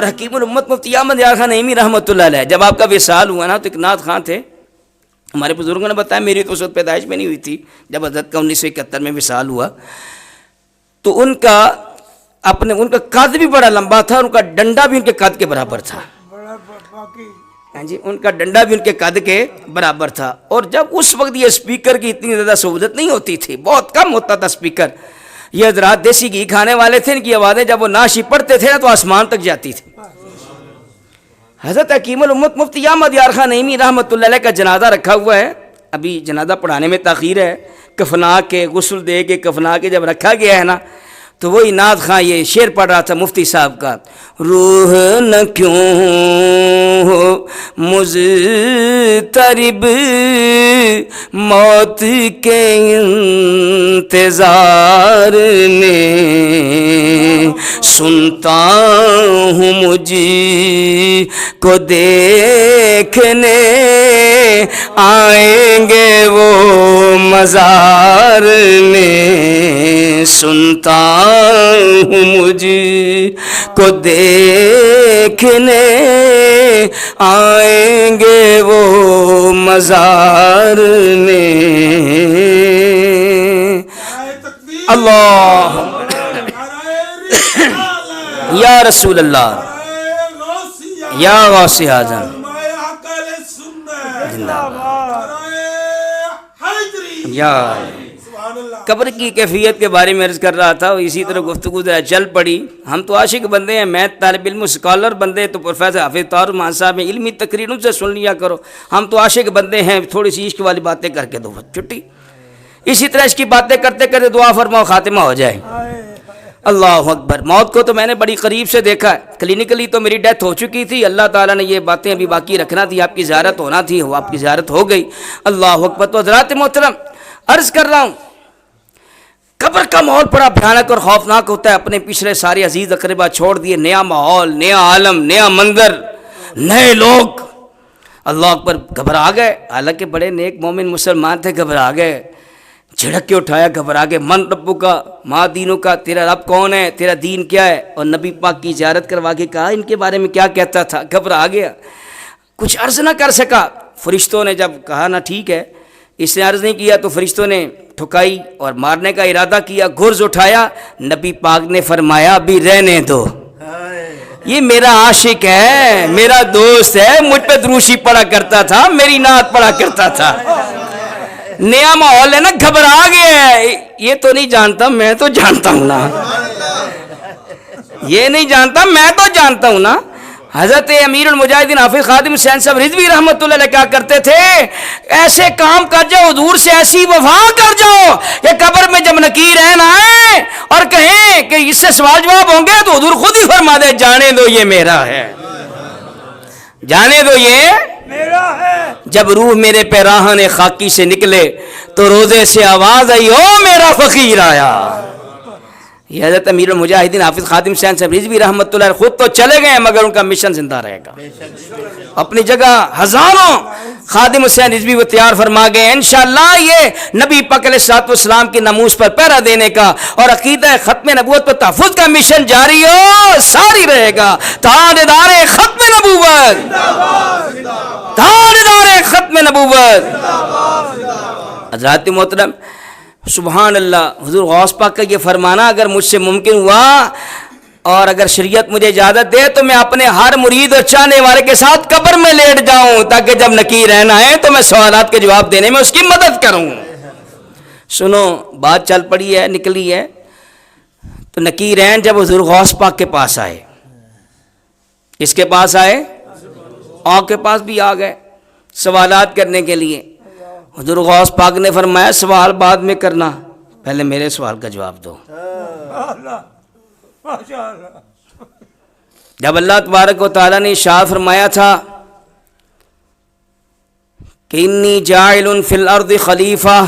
اور حکیم الامت مفتی احمد یار خان نعیمی رحمۃ اللہ علیہ جب آپ کا وصال ہوا نا تو ایک نعت خان تھے، ہمارے بزرگوں نے بتایا، میری تو اس وقت پیدائش میں نہیں ہوئی تھی جب حضرت کا 1971 میں وصال ہوا، تو ان کا قد بھی بڑا لمبا تھا، اور ان کا ڈنڈا بھی ان کے قد کے برابر تھا، ہاں جی، ان کا ڈنڈا بھی ان کے قد کے برابر تھا۔ اور جب اس وقت یہ اسپیکر کی اتنی زیادہ سہولت نہیں ہوتی تھی، بہت کم ہوتا تھا اسپیکر، یہ حضرات دیسی گھی کھانے والے تھے، ان کی آوازیں جب وہ نعشی پڑھتے تھے نا تو آسمان تک جاتی تھی۔ حضرت حکیم الامت مفتی احمد یار خان نعیمی رحمۃ اللہ علیہ کا جنازہ رکھا ہوا ہے، ابھی جنازہ پڑھانے میں تاخیر ہے، کفنا کے غسل دے کے کفنا کے جب رکھا گیا ہے نا تو وہی نعت خان یہ شعر پڑھ رہا تھا مفتی صاحب کا، روح نہ کیوں ہو مضطرب موت کے انتظار میں، سنتا ہوں مجھ کو دیکھنے آئیں گے وہ مزار میں، سنتا ہوں مجھ کو دیکھنے آئیں گے وہ مزار میں۔ اللہ یا رسول اللہ یا غوث اعظم یا قبر کی کیفیت کے بارے میں عرض کر رہا تھا، اسی طرح گفتگو چل پڑی۔ ہم تو عاشق بندے ہیں، میں طالب علم اسکالر بندے تو پروفیسر حافظ طاہر مان صاحب ہیں، علمی تقریروں سے سن لیا کرو، ہم تو عاشق بندے ہیں، تھوڑی سی عشق والی باتیں کر کے دو چھٹی، اسی طرح اس کی باتیں کرتے کرتے دعا فرماؤ خاتمہ ہو جائے۔ اللہ اکبر، موت کو تو میں نے بڑی قریب سے دیکھا ہے، کلینکلی تو میری ڈیتھ ہو چکی تھی، اللہ تعالیٰ نے یہ باتیں ابھی باقی رکھنا تھی، آپ کی زیارت ہونا تھی، وہ آپ کی زیارت ہو گئی۔ اللہ اکبر۔ تو حضرات محترم عرض کر رہا ہوں، قبر کا ماحول بڑا بھیانک اور خوفناک ہوتا ہے، اپنے پچھلے سارے عزیز اقربا چھوڑ دیے، نیا ماحول، نیا عالم، نیا منظر، نئے لوگ، اللہ اکبر، گھبرا گئے، حالانکہ بڑے نیک مومن مسلمان تھے، گھبرا گئے، جھڑک کے اٹھایا، گھبرا گئے، من ربو کا ماں دینوں کا، تیرا رب کون ہے، تیرا دین کیا ہے، اور نبی پاک کی زیارت کروا کے کہا ان کے بارے میں کیا کہتا تھا، گھبرا گیا، کچھ عرض نہ کر سکا۔ فرشتوں نے جب کہا نا ٹھیک ہے، اس نے عرض نہیں کیا تو فرشتوں نے ٹھکائی اور مارنے کا ارادہ کیا، گرز اٹھایا، نبی پاک نے فرمایا ابھی رہنے دو، یہ میرا عاشق ہے، میرا دوست ہے، مجھ پہ دروشی پڑا کرتا تھا، میری نعت پڑا کرتا تھا، نیا ماحول ہے نا، گھبرا گیا ہے، یہ تو نہیں جانتا، میں تو جانتا ہوں نا، یہ نہیں جانتا، میں تو جانتا ہوں نا۔ حضرت امیر المجاہدین حافظ خادم حسین صاحب رضوی رحمۃ اللہ علیہ کیا کرتے تھے، ایسے کام کر جاؤ، حضور سے ایسی وفا کر جاؤ کہ قبر میں جب نکیر نہ آئے اور کہیں کہ اس سے سوال جواب ہوں گے تو حضور خود ہی فرما دے جانے دو یہ میرا ہے، جانے دو یہ میرا ہے۔ جب روح میرے پیراہن خاکی سے نکلے تو روزے سے آواز آئی، او میرا فقیر آیا۔ یہ حضرت امیر المجاہدین حافظ خادم حسین صاحب رضوی رحمۃ اللہ علیہ خود تو چلے گئے مگر ان کا مشن زندہ رہے گا، اپنی جگہ ہزاروں خادم حسین رضوی وہ تیار فرما گئے، انشاءاللہ یہ نبی پاک علیہ الصلوۃ والسلام کی ناموس پر پہرا دینے کا اور عقیدہ ختم نبوت پر تحفظ کا مشن جاری ہو ساری رہے گا۔ تاجدار ختم نبوت، تاجدار ختم نبوت۔ حضرات محترم سبحان اللہ، حضور غوث پاک کا یہ فرمانا اگر مجھ سے ممکن ہوا اور اگر شریعت مجھے اجازت دے تو میں اپنے ہر مرید اور چاہنے والے کے ساتھ قبر میں لیٹ جاؤں تاکہ جب نکیر رہنا ہے تو میں سوالات کے جواب دینے میں اس کی مدد کروں۔ سنو بات چل پڑی ہے، نکلی ہے، تو نکیرین جب حضور غوث پاک کے پاس آئے، اس کے پاس آئے، آگ کے پاس بھی آ گئے سوالات کرنے کے لیے۔ حضور غوث پاک نے فرمایا سوال بعد میں کرنا، پہلے میرے سوال کا جواب دو۔ جب اللہ تبارک و تعالیٰ نے ارشاد فرمایا تھا کہ انی جاعل فی الارض خلیفہ،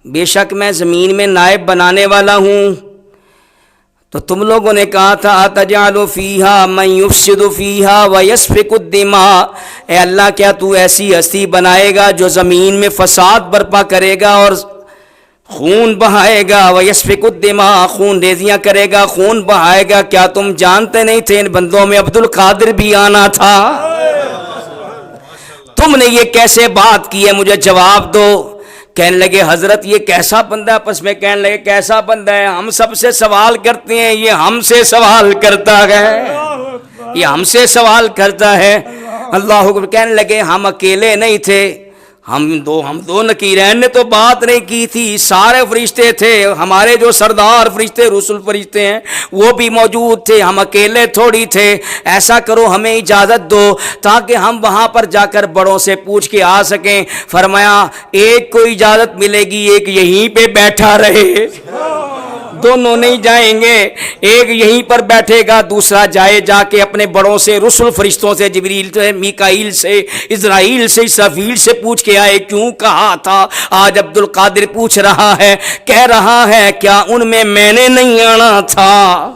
بے شک میں زمین میں نائب بنانے والا ہوں، تو تم لوگوں نے کہا تھا اتجعل فیہا من یفسد فیہا ویسفک الدماء، اے اللہ کیا تو ایسی ہستی بنائے گا جو زمین میں فساد برپا کرے گا اور خون بہائے گا، وَيَسْفِكُ الدِّمَاءَ، خون ریزیاں کرے گا، خون بہائے گا. کیا تم جانتے نہیں تھے ان بندوں میں عبد القادر بھی آنا تھا؟ تم نے یہ کیسے بات کی ہے، مجھے جواب دو. کہنے لگے حضرت یہ کیسا بندہ ہے؟ آپس میں کہنے لگے کیسا بندہ ہے؟ ہم سب سے سوال کرتے ہیں، یہ ہم سے سوال کرتا ہے، یہ ہم سے سوال کرتا ہے. اللہ اکبر. کہنے لگے ہم اکیلے نہیں تھے، ہم دو نکیرین نے تو بات نہیں کی تھی، سارے فرشتے تھے، ہمارے جو سردار فرشتے رسول فرشتے ہیں وہ بھی موجود تھے، ہم اکیلے تھوڑی تھے. ایسا کرو ہمیں اجازت دو تاکہ ہم وہاں پر جا کر بڑوں سے پوچھ کے آ سکیں. فرمایا ایک کو اجازت ملے گی، ایک یہیں پہ بیٹھا رہے. دونوں نہیں جائیں گے، ایک یہیں پر بیٹھے گا، دوسرا جائے جا کے اپنے بڑوں سے، رسل فرشتوں سے، جبریل سے، میکائیل سے، اسرائیل سے، اسرافیل سے پوچھ کے آئے کیوں کہا تھا. آج عبد القادر پوچھ رہا ہے، کہہ رہا ہے کیا ان میں نے نہیں آنا تھا؟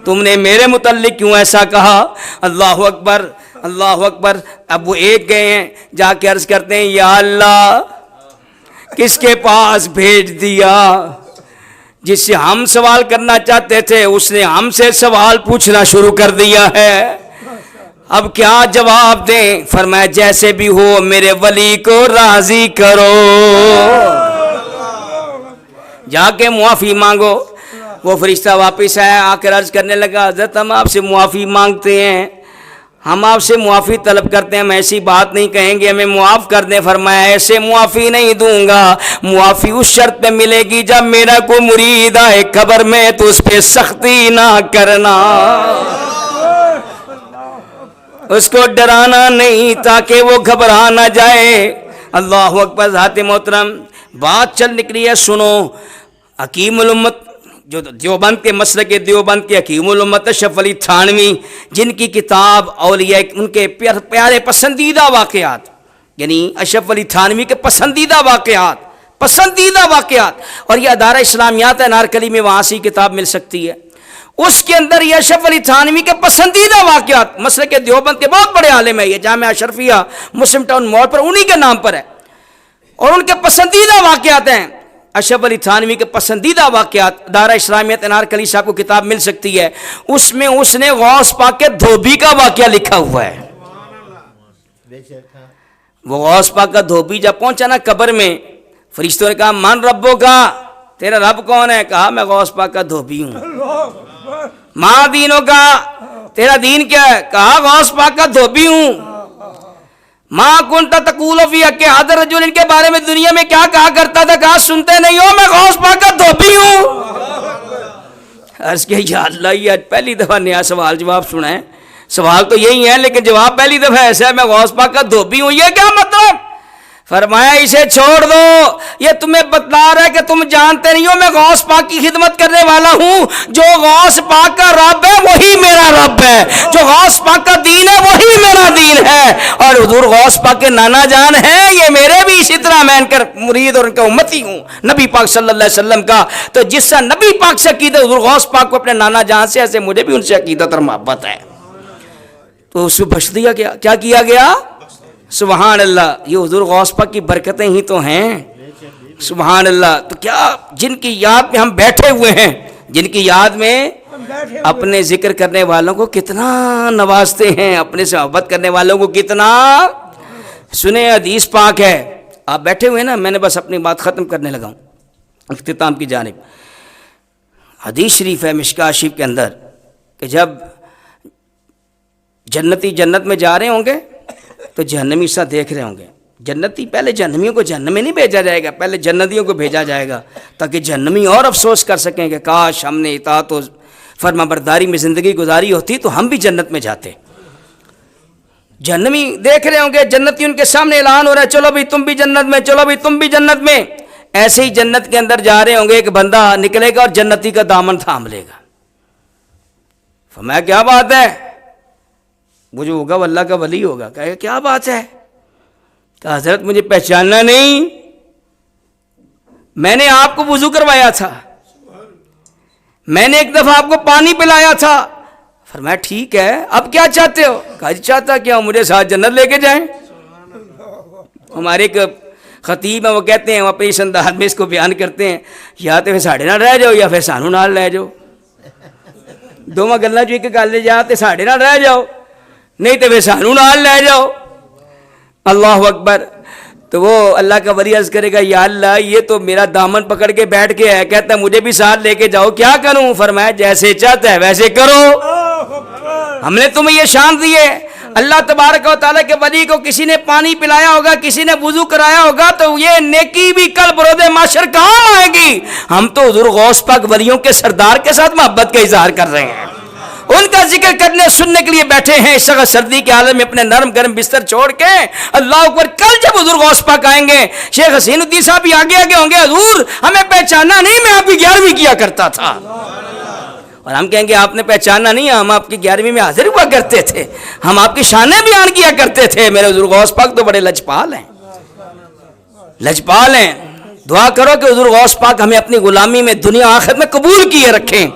تم نے میرے متعلق کیوں ایسا کہا؟ اللہ اکبر، اللہ اکبر. اب وہ ایک گئے ہیں، جا کے عرض کرتے ہیں یا اللہ کس کے پاس بھیج دیا؟ جس سے ہم سوال کرنا چاہتے تھے اس نے ہم سے سوال پوچھنا شروع کر دیا ہے، اب کیا جواب دیں؟ فرمایا جیسے بھی ہو میرے ولی کو راضی کرو، جا کے معافی مانگو. وہ فرشتہ واپس آیا، آ کر عرض کرنے لگا حضرت ہم آپ سے معافی مانگتے ہیں، ہم آپ سے معافی طلب کرتے ہیں، ہم ایسی بات نہیں کہیں گے، ہمیں معاف کر دیں. فرمایا ایسے معافی نہیں دوں گا، معافی اس شرط پہ ملے گی جب میرا کوئی مرید آئے قبر میں تو اس پہ سختی نہ کرنا، اس کو ڈرانا نہیں تاکہ وہ گھبرا نہ جائے. اللہ اکبر. ذات محترم بات چل نکلی ہے، سنو. حکیم الامت جو دیوبند کے مسلک دیوبند کے حکیم الامت اشرف علی تھانوی، جن کی کتاب اولیاء ان کے پیارے پسندیدہ واقعات، یعنی اشرف علی تھانوی کے پسندیدہ واقعات، اور یہ ادارہ اسلامیات ہے نارکلی میں، وہاں سے کتاب مل سکتی ہے. اس کے اندر یہ اشرف علی تھانوی کے پسندیدہ واقعات، مسلک دیوبند کے بہت بڑے عالم ہے، یہ جامعہ اشرفیہ مسلم ٹاؤن موڑ پر انہی کے نام پر ہے، اور ان کے پسندیدہ واقعات ہیں. اشرف علی تھانوی کے پسندیدہ واقعات، دارہ اسلامیت انارکلی صاحب کو کتاب مل سکتی ہے. اس میں اس نے غوث پاک کے دھوبی کا واقعہ لکھا ہوا ہے. وہ غوث پاک کا دھوبی جب پہنچا نا قبر میں، فرشتوں نے کہا من ربوں کا، تیرا رب کون ہے؟ کہا میں غوث پاک کا دھوبی ہوں. ماں دینوں کا، تیرا دین کیا ہے؟ کہا غوث پاک کا دھوبی ہوں. ماں کنتا تقول فی حق حاضر رجل، ان کے بارے میں دنیا میں کیا کہا کرتا تھا؟ کہا سنتے نہیں ہو میں غوث پاک کا دھوبی ہوں. عرض کیا یا اللہ یہ پہلی دفعہ نیا سوال جواب سنا ہے. سوال تو یہی ہے لیکن جواب پہلی دفعہ ایسا ہے میں غوث پاک کا دھوبی ہوں، یہ کیا مطلب؟ فرمایا اسے چھوڑ دو، یہ تمہیں بتلا رہا ہے کہ تم جانتے نہیں ہو میں غوث پاک کی خدمت کرنے والا ہوں. جو غوث پاک کا رب ہے وہی میرا رب ہے، جو غوث پاک کا دین ہے وہی میرا دین ہے، اور حضور غوث پاک کے نانا جان ہیں، یہ میرے بھی اسی طرح، میں ان کا مرید اور ان کا امتی ہوں نبی پاک صلی اللہ علیہ وسلم کا. تو جس سے نبی پاک سے عقیدت حضور غوث پاک کو اپنے نانا جان سے، ایسے مجھے بھی ان سے عقیدت اور محبت ہے. تو اس کو بخش دیا گیا. کیا کیا گیا؟ سبحان اللہ. یہ حضور غوث پاک کی برکتیں ہی تو ہیں. سبحان اللہ. تو کیا جن کی یاد میں ہم بیٹھے ہوئے ہیں، جن کی یاد میں اپنے ذکر کرنے والوں کو کتنا نوازتے ہیں، اپنے سے محبت کرنے والوں کو کتنا. سنیں حدیث پاک ہے، آپ بیٹھے ہوئے ہیں نا، میں نے بس اپنی بات ختم کرنے لگا ہوں اختتام کی جانب. حدیث شریف ہے مشکاۃ شریف کے اندر کہ جب جنتی جنت میں جا رہے ہوں گے تو جہنمی سا دیکھ رہے ہوں گے. جنتی پہلے جہنمیوں کو جہنم میں نہیں بھیجا جائے گا، پہلے جنتیوں کو بھیجا جائے گا تاکہ جہنمی اور افسوس کر سکیں کہ کاش ہم نے اطاعت و فرما برداری میں زندگی گزاری ہوتی تو ہم بھی جنت میں جاتے. جہنمی دیکھ رہے ہوں گے، جنتی ان کے سامنے اعلان ہو رہا ہے چلو بھائی تم بھی جنت میں، چلو بھائی تم بھی جنت میں. ایسے ہی جنت کے اندر جا رہے ہوں گے، ایک بندہ نکلے گا اور جنتی کا دامن تھام لے گا. فرمایا کیا بات ہے؟ وہ جو ہوگا وہ اللہ کا ولی ہوگا. کہے گا کیا بات ہے؟ کہ حضرت مجھے پہچاننا نہیں، میں نے آپ کو وضو کروایا تھا، میں نے ایک دفعہ آپ کو پانی پلایا تھا. فرمایا ٹھیک ہے اب کیا چاہتے ہو؟ کہا جی چاہتا کیا، مجھے ساتھ جنت لے کے جائیں. ہمارے ایک خطیب ہیں وہ کہتے ہیں، وہ اپنے اس انداز میں اس کو بیان کرتے ہیں، یا تو پھر ساڑھے نال رہ جاؤ یا پھر سانو نال لے جاؤ، دونوں گلاں جو ایک گل یا تے ساڑھے نال رہ جاؤ نہیں تو پھر سانو نال لے جاؤ۔ اللہ اکبر۔ تو وہ اللہ کا ولی عرض کرے گا یا اللہ یہ تو میرا دامن پکڑ کے بیٹھ کے ہے، کہتا ہے مجھے بھی ساتھ لے کے جاؤ، کیا کروں؟ فرمایا جیسے چاہتا ہے ویسے کرو، ہم نے تمہیں یہ شان دی ہے۔ اللہ تبارک و تعالیٰ کے ولی کو کسی نے پانی پلایا ہوگا، کسی نے وضو کرایا ہوگا، تو یہ نیکی بھی کل برود معاشر کہاں آئے گی؟ ہم تو حضور غوث پاک ولیوں کے سردار کے ساتھ محبت کا اظہار کر رہے ہیں، ان کا ذکر کرنے سننے کے لیے بیٹھے ہیں اس وقت سردی کے عالم میں اپنے نرم گرم بستر چھوڑ کے۔ اللہ اکبر۔ کل جب حضور غوث پاک آئیں گے، شیخ حسین الدین صاحب بھی آگے آگے ہوں گے، حضور ہمیں پہچانا نہیں، میں آپ کی 11ویں کیا کرتا تھا، اور ہم کہیں گے آپ نے پہچانا نہیں، ہم آپ کی 11ویں میں حاضر ہوا کرتے تھے، ہم آپ کی شانیں بیان کیا کرتے تھے۔ میرے حضور غوث پاک تو بڑے لجپال ہیں، لجپال ہیں۔ دعا کرو کہ حضور غوث پاک ہمیں اپنی غلامی میں دنیا آخرت میں قبول کیے رکھیں۔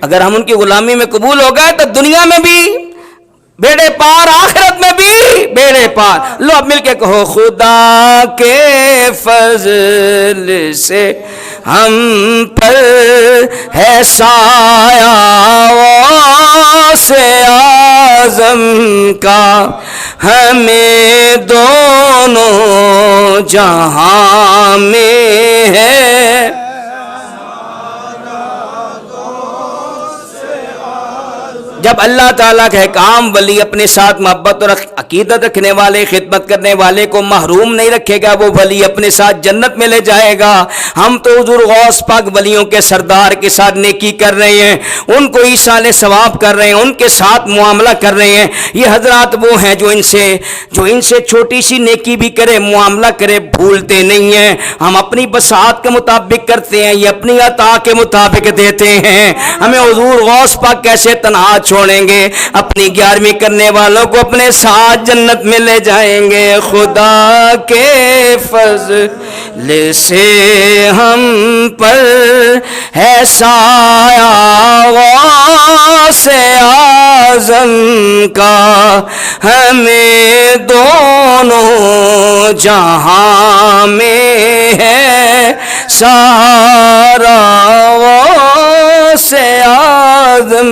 اگر ہم ان کی غلامی میں قبول ہو گئے تو دنیا میں بھی بیڑے پار، آخرت میں بھی بیڑے پار۔ لو اب مل کے کہو خدا کے فضل سے ہم پر ہے سایہ غوث اعظم کا، ہمیں دونوں جہاں میں ہے جب اللہ تعالیٰ کا کام ولی اپنے ساتھ محبت اور عقیدت رکھنے والے، خدمت کرنے والے کو محروم نہیں رکھے گا، وہ ولی اپنے ساتھ جنت میں لے جائے گا۔ ہم تو حضور غوث پاک ولیوں کے سردار کے ساتھ نیکی کر رہے ہیں، ان کو ایصال ثواب کر رہے ہیں، ان کے ساتھ معاملہ کر رہے ہیں۔ یہ حضرات وہ ہیں جو ان سے چھوٹی سی نیکی بھی کرے، معاملہ کرے، بھولتے نہیں ہیں۔ ہم اپنی بساط کے مطابق کرتے ہیں، یہ اپنی عطا کے مطابق دیتے ہیں۔ ہمیں حضور غوث پاک کیسے تنہا چھوڑیں گے؟ اپنی 11ویں کرنے والوں کو اپنے ساتھ جنت میں لے جائیں گے۔ خدا کے فضل سے ہم پر ہے سایہ غوث اعظم کا، ہمیں دونوں جہاں میں ہے سارا غوث اعظم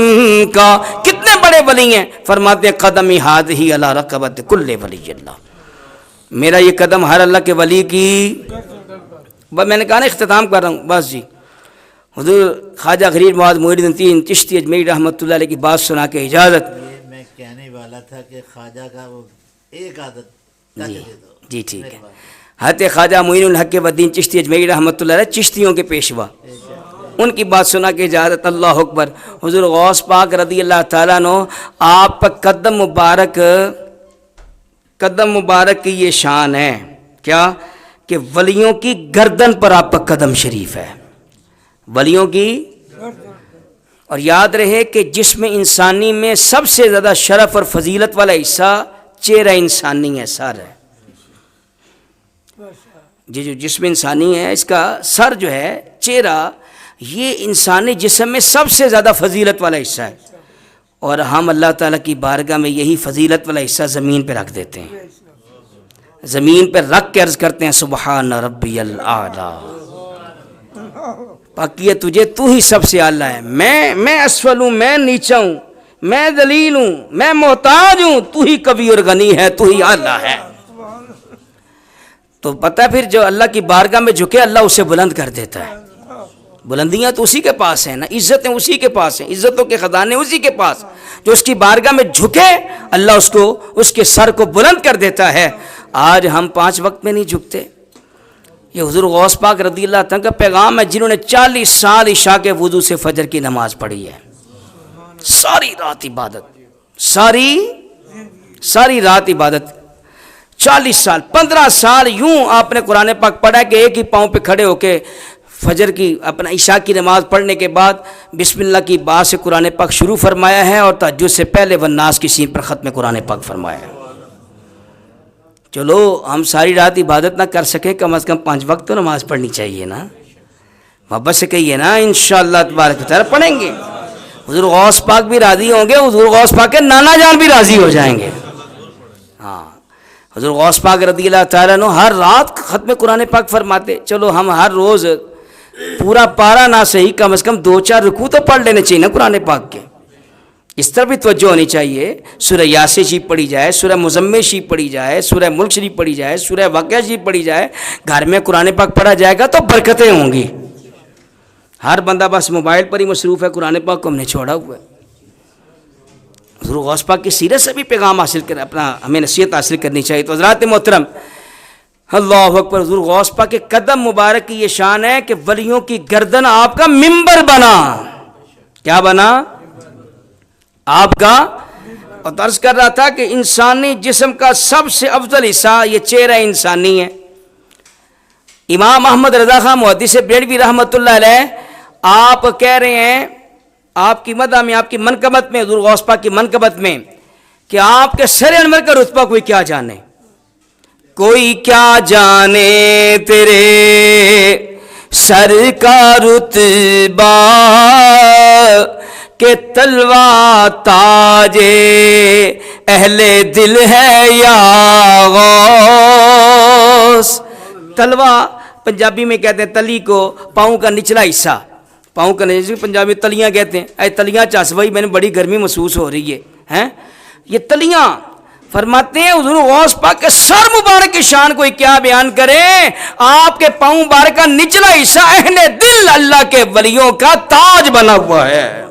کا۔ کتنے بڑے ولی ہیں؟ فرماتے ہیں قدمی ہذہ علی رقبۃ کل ولی اللہ، میرا یہ قدم ہر اللہ کے ولی کی، میں نے کہا نا اختتام کر رہا ہوں بس جی۔ حضور خواجہ غریب معاذ محی الدین چشتی اجمیری رحمۃ اللہ علیہ کی بات سنا کے اجازت۔ یہ میں کہنے والا تھا کہ خواجہ کا وہ ایک عادت جی ٹھیک ہے۔ حضرت خواجہ معین الحق والدین چشتی اجمیری رحمۃ اللہ علیہ چشتیوں کے پیشوا، ان کی بات سنا کے اجازت۔ اللہ اکبر۔ حضور غوث پاک رضی اللہ تعالیٰ عنہ، آپ کا قدم مبارک کی یہ شان ہے کیا کہ ولیوں کی گردن پر آپ کا قدم شریف ہے، ولیوں کی۔ اور یاد رہے کہ جسم انسانی میں سب سے زیادہ شرف اور فضیلت والا حصہ چہرہ انسانی ہے، سر ہے جی، جو جسم انسانی ہے اس کا سر جو ہے، چہرہ، یہ انسانی جسم میں سب سے زیادہ فضیلت والا حصہ ہے، اور ہم اللہ تعالیٰ کی بارگاہ میں یہی فضیلت والا حصہ زمین پہ رکھ دیتے ہیں، زمین پہ رکھ کے عرض کرتے ہیں سبحان ربی الاعلیٰ، پاکیہ تجھے، تو ہی سب سے اعلیٰ ہے، میں اسفل ہوں، میں نیچا ہوں، میں ذلیل ہوں، میں محتاج ہوں، تو ہی کبھی اور غنی ہے، تو ہی اعلیٰ ہے۔ تو پتہ پھر جو اللہ کی بارگاہ میں جھکے اللہ اسے بلند کر دیتا ہے، بلندیاں تو اسی کے پاس ہیں نا، عزتیں اسی کے پاس ہیں، عزتوں کے خزانے اسی کے پاس، جو اس کی بارگاہ میں جھکے اللہ اس کے سر کو بلند کر دیتا ہے۔ آج ہم 5 وقت میں نہیں جھکتے۔ یہ حضور غوث پاک رضی اللہ عنہ کا پیغام ہے، جنہوں نے 40 سال عشاء کے وضو سے فجر کی نماز پڑھی ہے، ساری رات عبادت، ساری رات عبادت، 40 سال، 15 سال یوں آپ نے قرآن پاک پڑھا کہ ایک ہی پاؤں پہ کھڑے ہو کے فجر کی اپنا عشاء کی نماز پڑھنے کے بعد بسم اللہ کی بات سے قرآن پاک شروع فرمایا ہے، اور تہجد سے پہلے والناس کی سین پر ختم قرآن پاک فرمایا ہے۔ چلو ہم ساری رات عبادت نہ کر سکیں، کم از کم 5 وقت تو نماز پڑھنی چاہیے نا، محبت سے کہیے نا، انشاءاللہ تبارک و تعالیٰ پڑھیں گے، حضور غوث پاک بھی راضی ہوں گے، حضور غوث پاک کے نانا جان بھی راضی ہو جائیں گے۔ ہاں، حضور غوث پاک رضی اللہ تعالیٰ عنہ ہر رات ختم قرآن پاک فرماتے. چلو ہم ہر روز پورا پارا نہ صحیح کم از کم 2-4 رکوع تو پڑھ لینے چاہیے نا قرآن پاک کے. اس طرح بھی توجہ ہونی چاہیے. سورہ یاسین شریف پڑھی جائے, سورہ مزمل شریف پڑھی جائے, سورہ ملک شریف پڑھی جائے, سورہ واقعہ شریف پڑھی جائے. گھر میں قرآن پاک پڑھا جائے گا تو برکتیں ہوں گی. ہر بندہ بس موبائل پر ہی مصروف ہے, قرآن پاک کو ہم نے چھوڑا ہوا ہے. حضور غوث پاک کی سیرت سے بھی پیغام حاصل کر, اپنا ہمیں نصیحت حاصل کرنی چاہیے. تو حضرات محترم, اللہ اکبر, حضور غوث پاک کے قدم مبارک کی یہ شان ہے کہ ولیوں کی گردن آپ کا منبر بنا. کیا بنا؟ آپ کا. اور عرض کر رہا تھا کہ انسانی جسم کا سب سے افضل حصہ یہ چہرہ انسانی ہے. امام احمد رضا خان محدث بریلوی رحمۃ اللہ علیہ آپ کہہ رہے ہیں آپ کی مدح میں, آپ کی منقبت میں, حضور غوث پاک کی منقبت میں, کہ آپ کے سر انور کا رتبہ کوئی کیا جانے, کوئی کیا جانے تیرے سر کا رتبہ, کہ تلوہ تاج اہل دل ہے یا غوث. تلوہ پنجابی میں کہتے ہیں تلی کو, پاؤں کا نچلا حصہ, پاؤں کا نچلا پنجابی میں تلیاں کہتے ہیں. اے تلیاں چاس بھائی, میں نے بڑی گرمی محسوس ہو رہی ہے. یہ تلیاں فرماتے ہیں حضور غوث پاک کے سر مبارک کی شان کوئی کیا بیان کرے. آپ کے پاؤں مبارک کا نچلا حصہ اہل دل اللہ کے ولیوں کا تاج بنا ہوا ہے.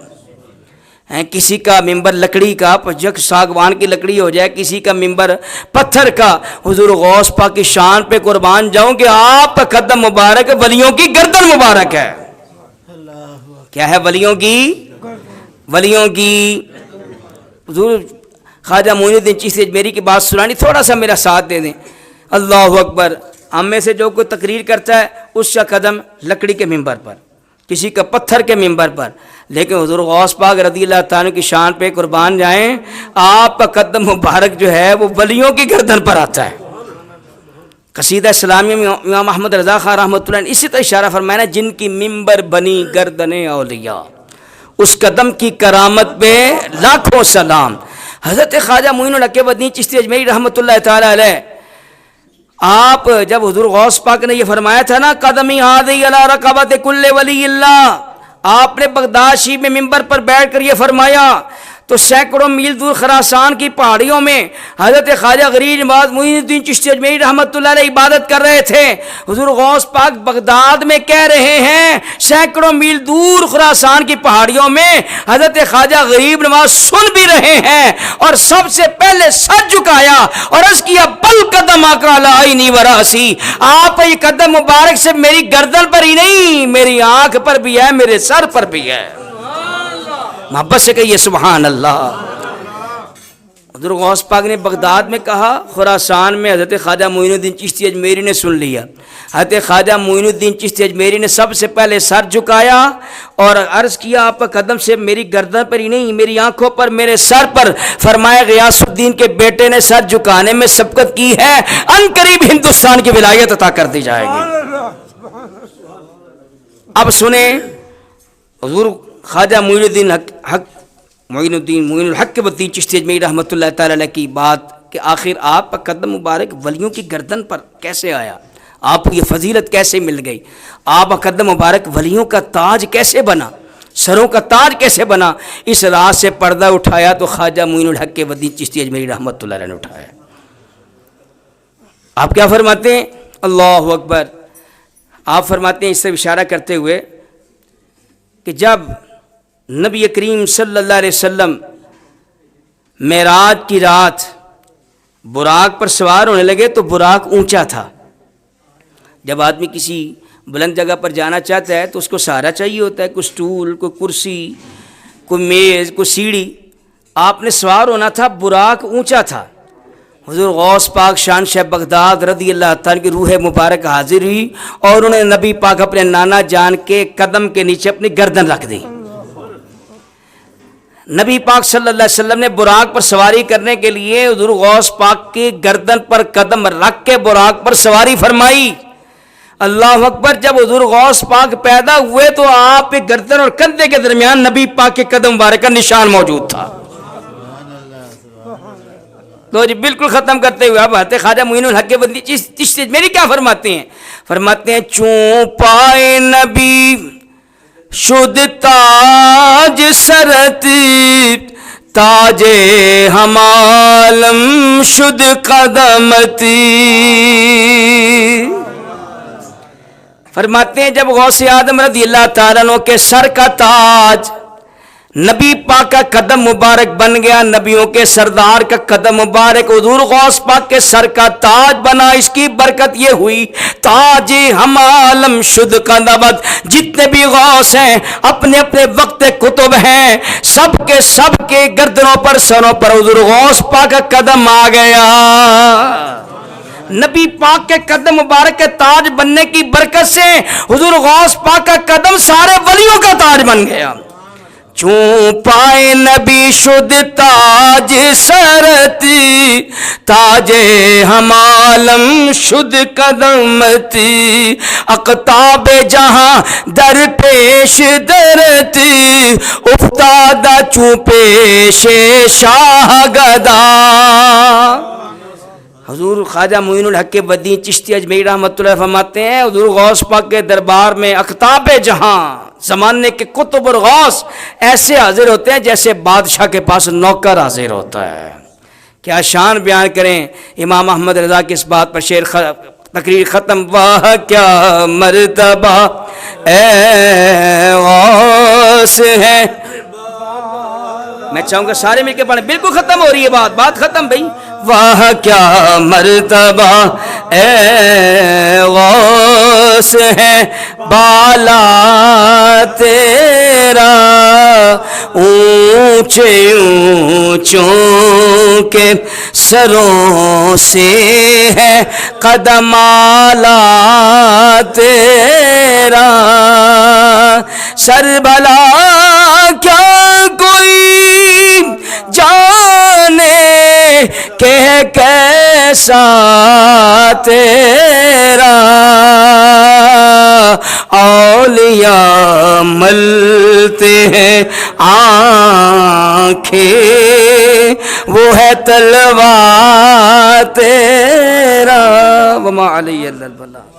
کسی کا ممبر لکڑی کا, پجک ساگوان کی لکڑی ہو جائے, کسی کا ممبر پتھر کا. حضور غوث پاک کی شان پہ قربان جاؤں کہ آپ کا قدم مبارک ولیوں کی گردن مبارک ہے. کیا ہے؟ ولیوں کی, ولیوں کی. حضور خواجہ معین الدین چشتی اجمیری کی بات سنانی, تھوڑا سا میرا ساتھ دے دیں. اللہ اکبر. ہم میں سے جو کوئی تقریر کرتا ہے اس کا قدم لکڑی کے ممبر پر, کسی کا پتھر کے ممبر پر, لیکن حضور غوث پاک رضی اللہ تعالیٰ کی شان پہ قربان جائیں, آپ کا قدم مبارک جو ہے وہ ولیوں کی گردن پر آتا ہے. قصیدہ اسلامیہ میں امام احمد رضا خان رحمۃ اللہ نے اسی طرح اشارہ فرمایا نا, جن کی ممبر بنی گردن اولیاء, اس قدم کی کرامت پہ لاکھوں سلام. حضرت خواجہ معین الحق مدنی چشتی اجمیری رحمۃ اللہ تعالیٰ علیہ, آپ جب حضور غوث پاک نے یہ فرمایا تھا نا, قدمی ہادی علی رقبۃ کل ولی اللہ, آپ نے بغداد شریف میں ممبر پر بیٹھ کر یہ فرمایا تو سینکڑوں میل دور خراسان کی پہاڑیوں میں حضرت خواجہ غریب نواز معین الدین چشتی اجمیری رحمۃ اللہ علیہ عبادت کر رہے تھے. حضور غوث پاک بغداد میں کہہ رہے ہیں, سینکڑوں میل دور خراسان کی پہاڑیوں میں حضرت خواجہ غریب نواز سن بھی رہے ہیں, اور سب سے پہلے سر جھکایا اور عرض کیا, بل قدم آقا علی وراسی, آپ یہ قدم مبارک سے میری گردن پر ہی نہیں, میری آنکھ پر بھی ہے, میرے سر پر بھی ہے. محبت سے کہیے سبحان اللہ. حضور غوث پاک نے بغداد میں کہا, خراسان میں حضرت خواجہ معین الدین چشتی اجمیری نے سن لیا. حضرت خواجہ معین الدین چشتی اجمیری نے سب سے پہلے سر جھکایا اور عرض کیا, آپ کا قدم سے میری گردن پر ہی نہیں, میری آنکھوں پر, میرے سر پر. فرمایا غیاث الدین کے بیٹے نے سر جھکانے میں سبقت کی ہے, ان قریب ہندوستان کی ولایت عطا کر دی جائے گی. اب سنیں حضور خواجہ معین معین الحق مدنی چشتی اجمیری رحمۃ اللہ تعالی علیہ کی بات کہ آخر آپ کا قدم مبارک ولیوں کی گردن پر کیسے آیا, آپ کو یہ فضیلت کیسے مل گئی, آپ کا قدم مبارک ولیوں کا تاج کیسے بنا, سروں کا تاج کیسے بنا. اس راز سے پردہ اٹھایا تو خواجہ معین الحق مدنی چشتی اجمیری رحمۃ اللہ علیہ نے اٹھایا. آپ کیا فرماتے ہیں؟ اللہ اکبر. آپ فرماتے ہیں اس سے اشارہ کرتے ہوئے کہ جب نبی کریم صلی اللہ علیہ وسلم معراج کی رات براق پر سوار ہونے لگے تو براق اونچا تھا. جب آدمی کسی بلند جگہ پر جانا چاہتا ہے تو اس کو سہارا چاہیے ہوتا ہے, کوئی سٹول, کوئی کرسی, کوئی میز, کوئی سیڑھی. آپ نے سوار ہونا تھا, براق اونچا تھا. حضور غوث پاک شان شہ بغداد رضی اللہ تعالیٰ کی روح مبارک حاضر ہوئی اور انہوں نے نبی پاک اپنے نانا جان کے قدم کے نیچے اپنی گردن رکھ دی. نبی پاک صلی اللہ علیہ وسلم نے براق پر سواری کرنے کے لیے حضور غوث پاک کی گردن پر قدم رکھ کے براق پر سواری فرمائی. اللہ اکبر. جب حضور غوث پاک پیدا ہوئے تو آپ کے گردن اور کندھے کے درمیان نبی پاک کے قدم مبارک کا نشان موجود تھا. تو جی بالکل ختم کرتے ہوئے اب آتے خواجہ معین الحق بندی چشتی میری کیا فرماتے ہیں؟ فرماتے ہیں چوں پائے نبی شد تاج سرت تاج ہم عالم شد قدمتی. فرماتے ہیں جب غوث اعظم رضی اللہ تعالیٰ عنہ کے سر کا تاج نبی پاک کا قدم مبارک بن گیا، نبیوں کے سردار کا قدم مبارک حضور غوث پاک کے سر کا تاج بنا، اس کی برکت یہ ہوئی تاج ہم عالم شد قدمت. جتنے بھی غوث ہیں اپنے اپنے وقت کتب ہیں، سب کے گردنوں پر سروں پر حضور غوث پاک کا قدم آ گیا. نبی پاک کے قدم مبارک کے تاج بننے کی برکت سے حضور غوث پاک کا قدم سارے ولیوں کا تاج بن گیا. چوں پائے نبی شد تاج سرتی تاج ہم عالم شد قدمتی. اقطاب جہاں در پیش درتی افتادہ چوں پیش شاہ گدا. حضور خواجہ معین الحق بدین چشتی اجمیری رحمۃ اللہ فرماتے ہیں حضور غوث پاک کے دربار میں اقطاب جہاں زمانے کے کتب اور غوث ایسے حاضر ہوتے ہیں جیسے بادشاہ کے پاس نوکر حاضر ہوتا ہے. کیا شان بیان کریں. امام احمد رضا کی اس بات پر شعر تقریر ختم. واہ کیا مرتبہ اے غوث ہے. میں چاہوں گا سارے مل کے پڑھیں، بالکل ختم ہو رہی ہے بات ختم بھائی. واہ کیا مرتبہ اے غوث ہے بالا تیرا اونچے اونچوں کے سروں سے ہے قدم اعلیٰ تیرا. سر بھلا کیا کوئی جانے کہ کیسا تیرا. اولیاء ملتے ہیں آنکھیں وہ ہے تلوار تیرا. وما علی الا البلاغ.